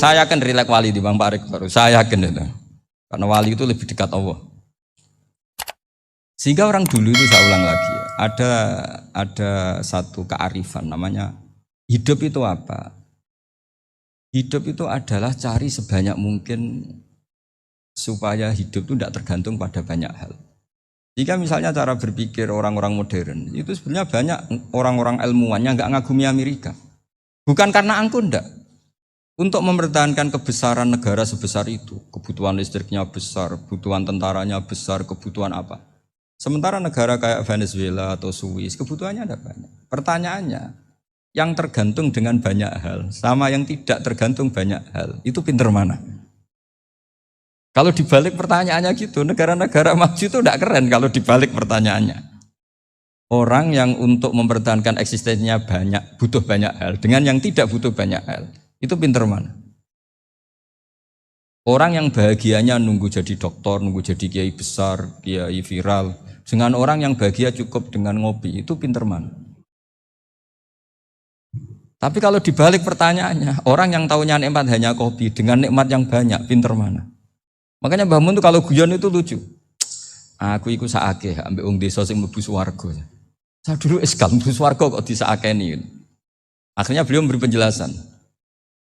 Saya yakin rilek wali di Bang Pak Rektor. Saya yakin itu. Karena wali itu lebih dekat Allah. Sehingga orang dulu itu saya ulang lagi, ada satu kearifan namanya hidup itu apa? Hidup itu adalah cari sebanyak mungkin supaya hidup itu tidak tergantung pada banyak hal. Jika misalnya cara berpikir orang-orang modern itu sebenarnya banyak orang-orang ilmuwan yang nggak ngagumi Amerika. Bukan karena angkuh ndak. Untuk mempertahankan kebesaran negara sebesar itu, kebutuhan listriknya besar, kebutuhan tentaranya besar, kebutuhan apa? Sementara negara kayak Venezuela atau Swiss kebutuhannya ada banyak. Pertanyaannya, yang tergantung dengan banyak hal sama yang tidak tergantung banyak hal, itu pinter mana? Kalau dibalik pertanyaannya gitu, negara-negara maju itu tidak keren kalau dibalik pertanyaannya. Orang yang untuk mempertahankan eksistensinya banyak, butuh banyak hal, dengan yang tidak butuh banyak hal, itu pinter mana? Orang yang bahagianya nunggu jadi dokter, nunggu jadi kiai besar, kiai viral, dengan orang yang bahagia cukup dengan ngopi, itu pinter mana? Tapi kalau dibalik pertanyaannya, orang yang tahunya nikmat hanya kopi, dengan nikmat yang banyak, pinter mana? Makanya Mbah Mun tuh kalau guyon itu lucu. Aku iku saake ambek wong desa sing mlebu swarga. Saya dulu eskal mlebu swarga kok disakeni. Akhirnya beliau memberi penjelasan.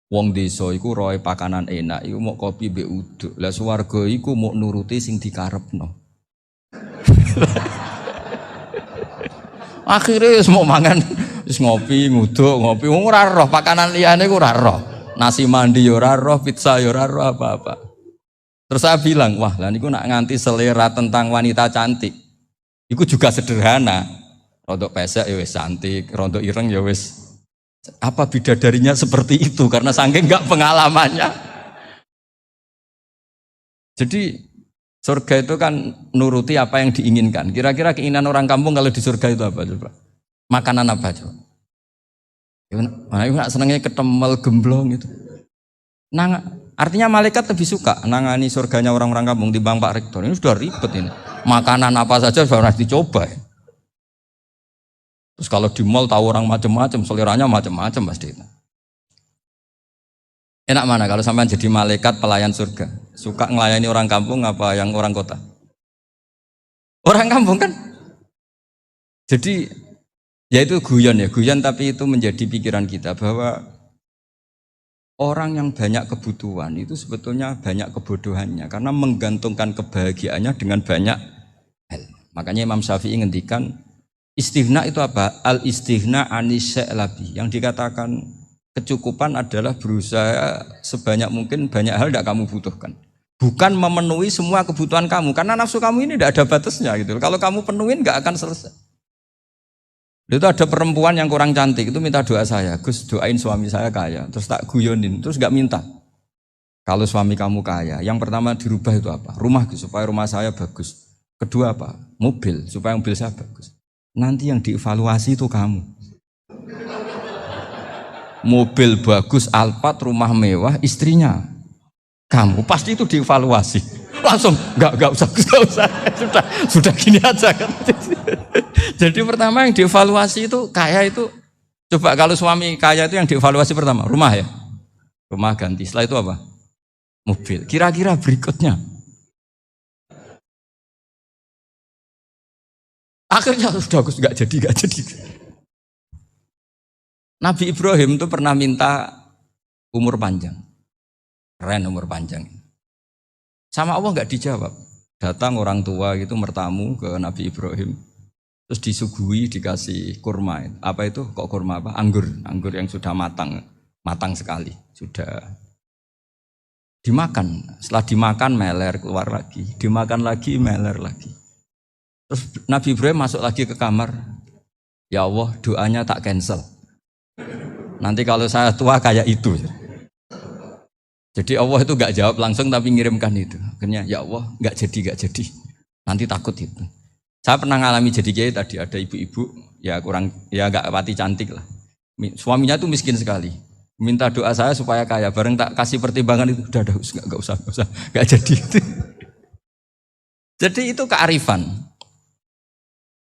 Wong desa iku roe pakanan enak, iku mau kopi mbek uduk. Lah swarga iku mau nuruti sing dikarepno. Akhirnya wis mau mangan, wis ngopi, nguduk, ngopi, ora roh pakanan liyane ku ora roh. Nasi mandi ya ora roh, pizza ya ora roh apa-apa. Terus saya bilang, wah lah niku nak nganti selera tentang wanita cantik. Iku juga sederhana. Rontok pesek ya wis cantik, rontok ireng ya wis. Apa bidadarinya seperti itu karena saking enggak pengalamannya. Jadi surga itu kan nuruti apa yang diinginkan. Kira-kira keinginan orang kampung kalau di surga itu apa coba? Makanan apa coba? Nah, senengnya ketemel gemblong itu. Artinya malaikat lebih suka nangani surganya orang-orang kampung di Bang Pak Rektor. Ini sudah ribet ini. Makanan apa saja sudah dicoba. Ya. Terus kalau di mall tahu orang macam-macam, seleranya macam-macam pasti. Enak mana kalau sampean jadi malaikat pelayan surga? Suka ngelayani orang kampung apa yang orang kota? Orang kampung kan? Jadi ya itu guyon ya, guyon tapi itu menjadi pikiran kita bahwa orang yang banyak kebutuhan itu sebetulnya banyak kebodohannya karena menggantungkan kebahagiaannya dengan banyak hal. Makanya Imam Syafi'i ngendikan istighna itu apa? Al-istighna anis-sya'labi. Yang dikatakan kecukupan adalah berusaha sebanyak mungkin banyak hal tidak kamu butuhkan. Bukan memenuhi semua kebutuhan kamu karena nafsu kamu ini tidak ada batasnya gitu. Kalau kamu penuhin nggak akan selesai. Itu ada perempuan yang kurang cantik itu minta doa saya, Gus doain suami saya kaya. Terus tak guyonin, terus nggak minta. Kalau suami kamu kaya, yang pertama dirubah itu apa? Rumah supaya rumah saya bagus. Kedua apa? Mobil supaya mobil saya bagus. Nanti yang dievaluasi itu kamu. Mobil bagus, Alphard, rumah mewah, istrinya kamu. Pasti itu dievaluasi. Langsung enggak usah. Sudah gini aja kan. Jadi pertama yang dievaluasi itu kaya itu. Coba kalau suami kaya itu yang dievaluasi pertama, rumah ya. Rumah ganti. Setelah itu apa? Mobil. Kira-kira berikutnya. Akhirnya sudah Gus enggak jadi. Nabi Ibrahim itu pernah minta umur panjang. Keren umur panjang. Sama Allah enggak dijawab. Datang orang tua gitu mertamu ke Nabi Ibrahim. Terus disuguhi dikasih kurma. Apa itu? Kok kurma apa? Anggur yang sudah matang sekali. Sudah dimakan. Setelah dimakan meler keluar lagi. Dimakan lagi meler lagi. Terus Nabi Ibrahim masuk lagi ke kamar. Ya Allah, doanya tak cancel. Nanti kalau saya tua kayak itu. Jadi Allah itu gak jawab langsung tapi ngirimkan itu. Akhirnya ya Allah gak jadi. Nanti takut itu. Saya pernah ngalami jadi kiai tadi ada ibu-ibu ya gak pati cantik lah. Suaminya tuh miskin sekali. Minta doa saya supaya kaya. Bareng tak kasih pertimbangan itu udah gak usah gak jadi itu. Jadi itu kearifan.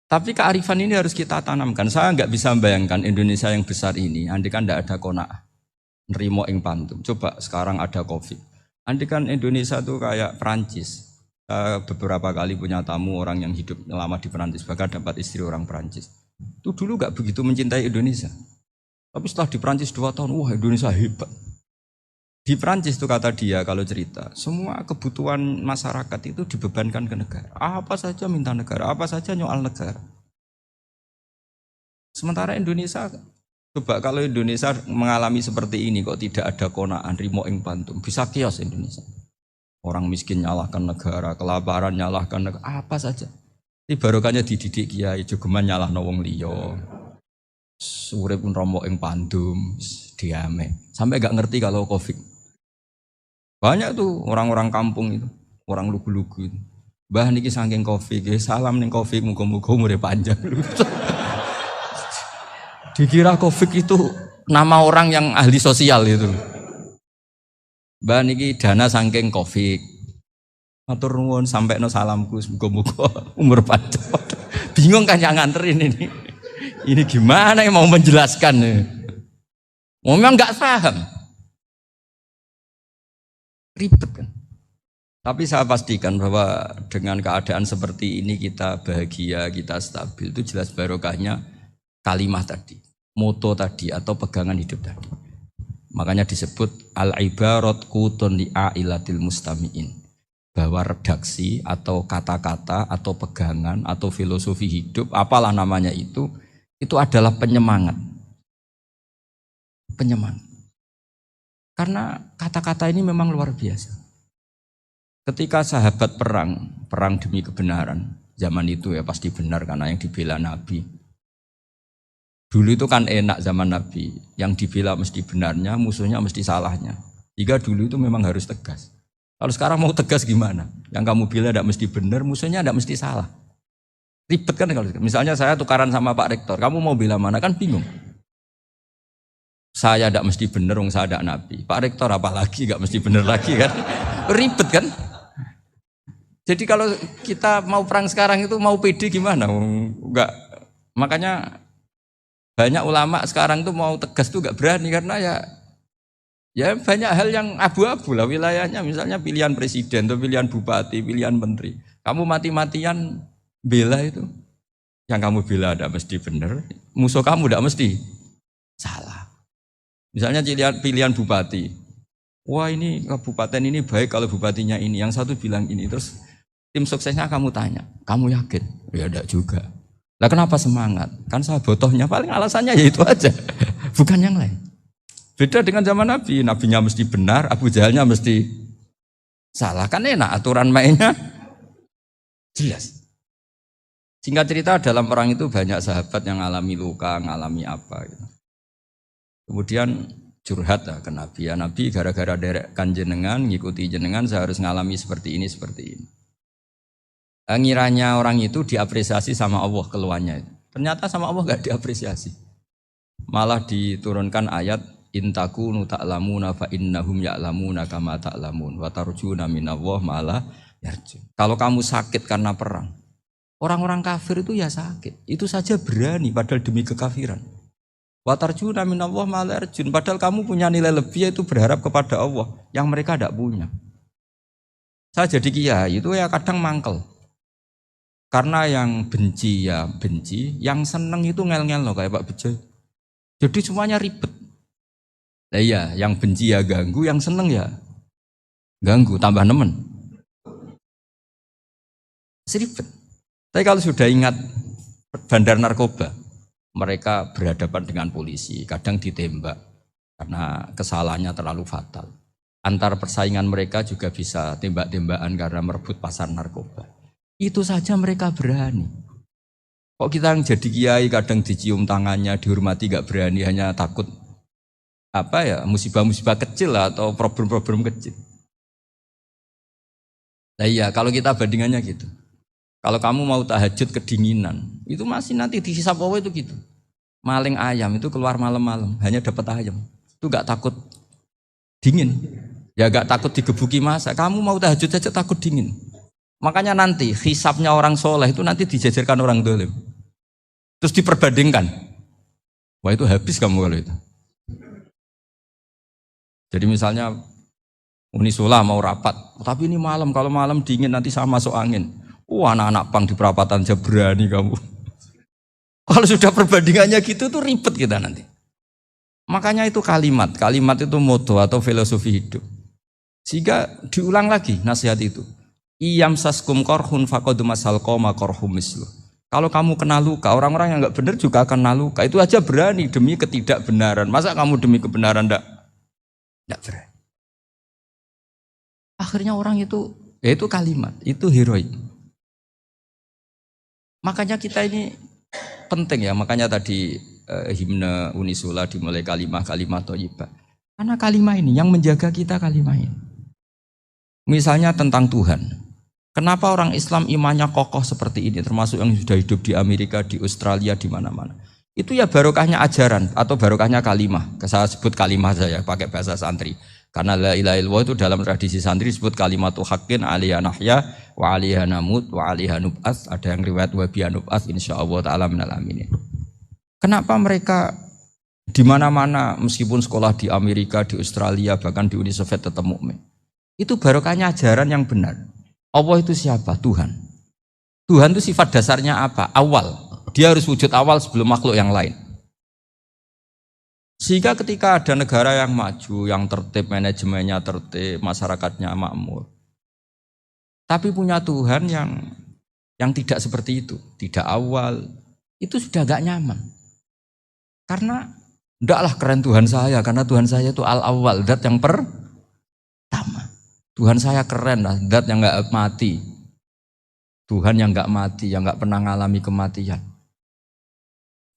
Tapi kearifan ini harus kita tanamkan. Saya nggak bisa membayangkan Indonesia yang besar ini, andai kan tidak ada qanaah. nerimo ing pantum. Coba sekarang ada Covid. Andai kan Indonesia tuh kayak Perancis. Beberapa kali punya tamu orang yang hidup lama di Perancis, bahkan dapat istri orang Perancis. Itu dulu gak begitu mencintai Indonesia. Tapi setelah di Perancis 2 tahun, wah Indonesia hebat. Di Perancis tuh kata dia kalau cerita, semua kebutuhan masyarakat itu dibebankan ke negara. Apa saja minta negara, apa saja nyoal negara. Sementara Indonesia, coba kalau Indonesia mengalami seperti ini kok tidak ada konaan, rimo ing pantum, bisa kios Indonesia. Orang miskin nyalahkan negara, kelaparan nyalahkan negara, apa saja. Ini barokahnya dididik kiai, jogeman nyalahno wong liya. Urip pun romo ing pandum, diame. Sampai gak ngerti kalau Covid. Banyak tuh orang-orang kampung itu, orang lugu-lugu itu. Mbah niki saking Covid, salam ning Covid, muga-muga umure panjang. Dikira Covid itu nama orang yang ahli sosial itu. Mbah niki dana saking Covid. Matur nuwun sampekno salamku muga-muga umur panjang. Bingung kan yang nganterin ini. Ini gimana yang mau menjelaskan? Memang enggak paham. Ribet kan. Tapi saya pastikan bahwa dengan keadaan seperti ini kita bahagia, kita stabil, itu jelas barokahnya kalimat tadi, moto tadi atau pegangan hidup tadi. Makanya disebut al-ibarat qutun li'ailatil mustami'in, bahwa redaksi atau kata-kata atau pegangan atau filosofi hidup, apalah namanya itu adalah penyemangat. Penyemangat. Karena kata-kata ini memang luar biasa. Ketika sahabat perang demi kebenaran, zaman itu ya pasti benar karena yang dibela Nabi. Dulu itu kan enak zaman Nabi, yang dibela mesti benarnya, musuhnya mesti salahnya. Jika dulu itu memang harus tegas. Kalau sekarang mau tegas gimana? Yang kamu bela tidak mesti benar, musuhnya tidak mesti salah. Ribet kan kalau misalnya saya tukaran sama Pak Rektor, kamu mau bela mana kan bingung. Saya tidak mesti benar, saya tidak Nabi. Pak Rektor apalagi tidak mesti benar lagi kan? Ribet kan? Jadi kalau kita mau perang sekarang itu mau pede gimana? Enggak. Makanya banyak ulama sekarang tuh mau tegas tuh enggak berani karena ya banyak hal yang abu-abu lah wilayahnya. Misalnya pilihan presiden atau pilihan bupati, pilihan menteri. Kamu mati-matian bela itu. Yang kamu bela tidak mesti benar, musuh kamu tidak mesti salah. Misalnya pilihan bupati, wah ini kabupaten ini baik kalau bupatinya ini, yang satu bilang ini, terus tim suksesnya kamu tanya, kamu yakin? Ya enggak juga. Lah kenapa semangat? Kan saya botohnya paling alasannya ya itu aja, bukan yang lain. Beda dengan zaman Nabi, nabinya mesti benar, Abu Jahalnya mesti salah, kan enak aturan mainnya jelas. Singkat cerita dalam perang itu banyak sahabat yang ngalami luka, ngalami apa gitu. Kemudian curhat ke Nabi, ya Nabi gara-gara derekkan jenengan, ngikuti jenengan saya harus ngalami seperti ini, seperti ini. Ngiranya orang itu diapresiasi sama Allah keluarnya itu. Ternyata sama Allah gak diapresiasi. Malah diturunkan ayat intakunu ta'lamuna fa innahum ya'lamuna kama ta'lamun wa tarjuna minallah ma'ala yarjun. Kalau kamu sakit karena perang, orang-orang kafir itu ya sakit. Itu saja berani padahal demi kekafiran. Wa tarjuna minallah ma'ala yarjun. Padahal kamu punya nilai lebih yaitu berharap kepada Allah yang mereka tidak punya. Saya jadi kiai itu ya kadang mangkel. Karena yang benci ya benci, yang seneng itu ngel-ngel loh kayak Pak Bejo. Jadi semuanya ribet. Nah iya, yang benci ya ganggu, yang seneng ya ganggu, tambah nemen. Seribet. Tapi kalau sudah ingat bandar narkoba, mereka berhadapan dengan polisi, kadang ditembak karena kesalahannya terlalu fatal. Antar persaingan mereka juga bisa tembak-tembakan karena merebut pasar narkoba. Itu saja mereka berani. Kok kita yang jadi kiai kadang dicium tangannya, dihormati gak berani, hanya takut apa ya musibah-musibah kecil lah, atau problem-problem kecil. Nah iya, kalau kita bandingannya gitu. Kalau kamu mau tahajud kedinginan, itu masih nanti dihisab Allah itu gitu. Maling ayam itu keluar malam-malam, hanya dapat ayam. Itu gak takut dingin. Ya gak takut digebuki masa. Kamu mau tahajud saja takut dingin. Makanya nanti hisabnya orang soleh itu nanti dijajarkan orang dolim. Terus diperbandingkan. Wah itu habis kamu kalau itu. Jadi misalnya Unisula mau rapat, tapi ini malam, kalau malam dingin nanti sama masuk angin. Anak-anak pang di perapatan aja berani kamu. Kalau sudah perbandingannya gitu tuh ribet kita nanti. Makanya itu kalimat itu moto atau filosofi hidup. Sehingga diulang lagi nasihat itu. Iyam saskum korhun fakodu masal koma korhum mislu. Kalau kamu kena luka, orang-orang yang nggak benar juga akan kena luka. Itu aja berani demi ketidakbenaran. Masa kamu demi kebenaran enggak berani? Akhirnya orang itu, ya itu kalimat, itu heroik. Makanya kita ini penting ya, makanya tadi himne Unisula dimulai kalimat thayyibah. Karena kalimat ini yang menjaga kita kalimat ini. Misalnya tentang Tuhan. Kenapa orang Islam imannya kokoh seperti ini, termasuk yang sudah hidup di Amerika, di Australia, di mana-mana. Itu ya barokahnya ajaran atau barokahnya kalimah. Saya sebut kalimah saya pakai bahasa santri. Karena la ilaha illallah itu dalam tradisi santri disebut kalimatu haqqin alaiha nahya wa alaiha namut wa alaiha nub'ats. Ada yang riwayat wa biha nub'ats insyaallah taala minal aminin. Kenapa mereka di mana-mana meskipun sekolah di Amerika, di Australia, bahkan di Uni Soviet tetap mukmin? Itu barokahnya ajaran yang benar. Allah itu siapa? Tuhan. Tuhan itu sifat dasarnya apa? Awal. Dia harus wujud awal sebelum makhluk yang lain. Sehingga ketika ada negara yang maju, yang tertib, manajemennya tertib, masyarakatnya makmur, tapi punya Tuhan yang tidak seperti itu, tidak awal, itu sudah gak nyaman. Karena ndaklah keren Tuhan saya, karena Tuhan saya itu al-awwal, zat yang pertama. Tuhan saya keren lah, zat yang gak mati. Tuhan yang gak mati, yang gak pernah mengalami kematian.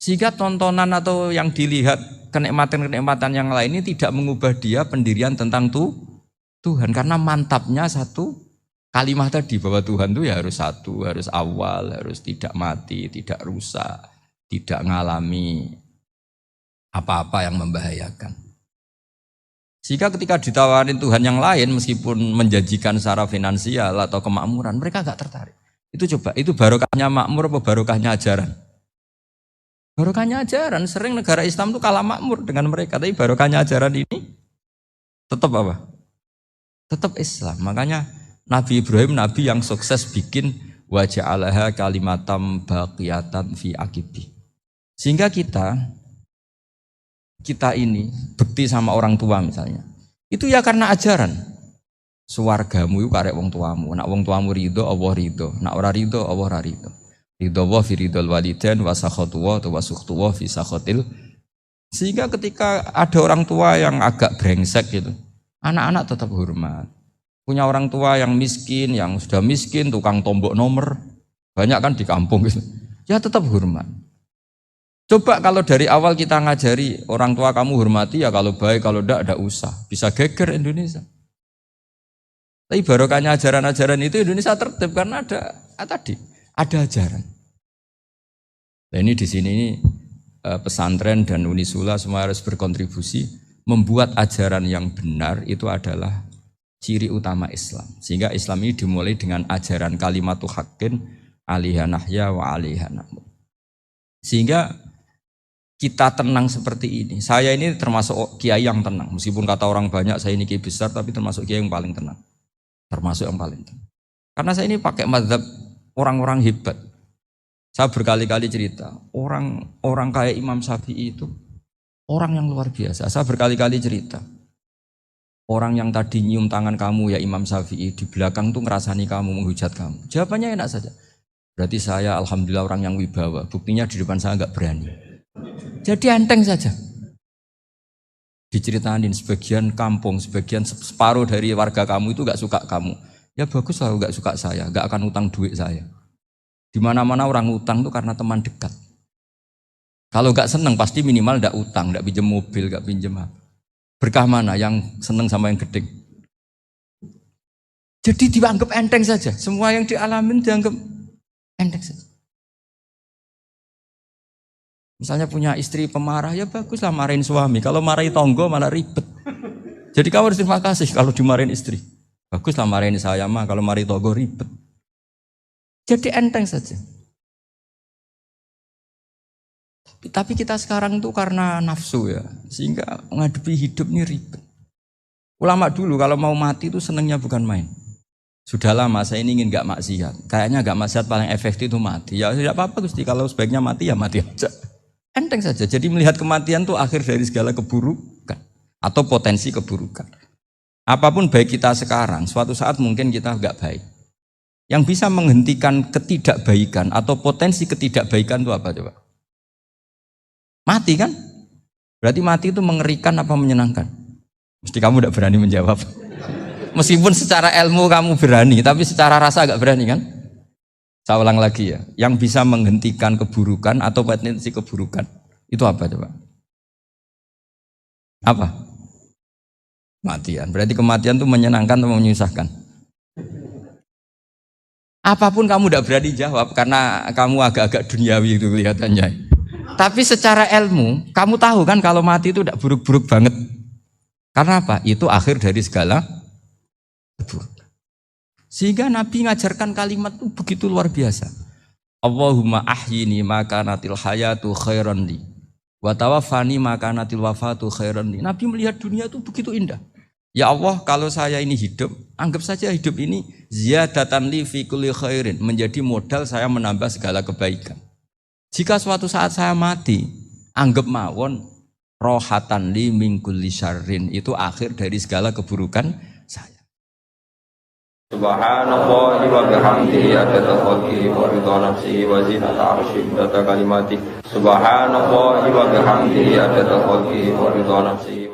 Sehingga tontonan atau yang dilihat kenikmatan-kenikmatan yang lain ini tidak mengubah dia pendirian tentang Tuhan. Karena mantapnya satu kalimat tadi bahwa Tuhan itu ya harus satu, harus awal, harus tidak mati, tidak rusak, tidak mengalami apa-apa yang membahayakan. Sehingga ketika ditawarin Tuhan yang lain meskipun menjanjikan secara finansial atau kemakmuran, mereka gak tertarik. Itu coba, itu barokahnya makmur apa barokahnya ajaran? Barokahnya ajaran, sering negara Islam itu kalah makmur dengan mereka, tapi barokahnya ajaran ini tetap apa? Tetap Islam. Makanya Nabi Ibrahim, Nabi yang sukses bikin waja'alaha kalimatam baqiyatan fi aqibi. Sehingga kita ini bekti sama orang tua misalnya, itu ya karena ajaran. Suwargamu itu karek wong tuamu. Nak wong tuamu ridho, Allah ridho. Nak ora ridho, Allah ora ridho. Ridho wa fi ridhol walidain wa sakhatu wa sukhtu wa fi sakhatil. Sehingga ketika ada orang tua yang agak brengsek gitu, anak-anak tetap hormat. Punya orang tua yang miskin, yang sudah miskin, tukang tombok nomor, banyak kan di kampung gitu. Ya tetap hormat. Coba kalau dari awal kita ngajari orang tua kamu hormati ya, kalau baik, kalau enggak usah. Bisa geger Indonesia. Tapi barokahnya ajaran-ajaran itu Indonesia tertib karena ada ajaran. Nah ini di sini pesantren dan Unisula semua harus berkontribusi membuat ajaran yang benar itu adalah ciri utama Islam. Sehingga Islam ini dimulai dengan ajaran kalimatu haqqin alaiha nahya wa alaiha namut. Sehingga kita tenang seperti ini. Saya ini termasuk kiai yang tenang. Meskipun kata orang banyak saya ini kiai besar, tapi termasuk kiai yang paling tenang. Termasuk yang paling tenang. Karena saya ini pakai mazhab orang-orang hebat. Saya berkali-kali cerita, orang kayak Imam Syafi'i itu orang yang luar biasa. Saya berkali-kali cerita, orang yang tadi nyium tangan kamu ya Imam Syafi'i, di belakang tuh ngerasani kamu, menghujat kamu. Jawabannya enak saja. Berarti saya alhamdulillah orang yang wibawa. Buktinya di depan saya enggak berani. Jadi enteng saja. Diceritain sebagian kampung, sebagian separuh dari warga kamu itu enggak suka kamu. Ya bagus lah enggak suka saya, enggak akan utang duit saya. Di mana-mana orang utang itu karena teman dekat. Kalau enggak seneng pasti minimal enggak utang, enggak pinjam mobil, enggak pinjam apa. Berkah mana yang seneng sama yang gede? Jadi dianggap enteng saja. Semua yang dialamin dianggap enteng saja. Misalnya punya istri pemarah, ya baguslah marahin suami. Kalau marahin tonggo malah ribet. Jadi kamu harus terima kasih kalau dimarahin istri. Baguslah marahin saya mah, kalau marahin tonggo ribet. Jadi enteng saja. Tapi kita sekarang itu karena nafsu ya, sehingga menghadapi hidup ini ribet. Ulama dulu kalau mau mati itu senengnya bukan main. Sudah lama saya ini ingin gak maksiat. Kayaknya gak maksiat paling efektif itu mati. Ya tidak apa-apa Gusti, kalau sebaiknya mati ya mati aja. Enteng saja. Jadi melihat kematian itu akhir dari segala keburukan atau potensi keburukan. Apapun baik kita sekarang, suatu saat mungkin kita gak baik. Yang bisa menghentikan ketidakbaikan atau potensi ketidakbaikan itu apa coba? Mati kan? Berarti mati itu mengerikan apa menyenangkan? Mesti kamu tidak berani menjawab. Meskipun secara ilmu kamu berani, tapi secara rasa agak berani kan? Saya ulang lagi ya. Yang bisa menghentikan keburukan atau potensi keburukan itu apa coba? Apa? Kematian. Berarti kematian itu menyenangkan atau menyusahkan? Apapun kamu tidak berani jawab karena kamu agak-agak duniawi itu kelihatannya. Tapi secara ilmu, kamu tahu kan kalau mati itu tidak buruk-buruk banget. Karena apa? Itu akhir dari segala keburukan. Sehingga Nabi ngajarkan kalimat itu begitu luar biasa. Allahumma ahyini maka natil hayatu khairan li wa tawaffani maka natil wafatu khairan li. Nabi melihat dunia itu begitu indah. Ya Allah, kalau saya ini hidup, anggap saja hidup ini ziyadatan li fi kulli khairin, menjadi modal saya menambah segala kebaikan. Jika suatu saat saya mati, anggap mawon rohatan li min kulli syarrin, itu akhir dari segala keburukan saya. Subhanallah wa bihamdihi adada khalqihi wa ridha nafsihi wa zinata arsyihi wa kalimatihi. Subhanallah wa bihamdihi adada khalqihi wa ridha nafsihi.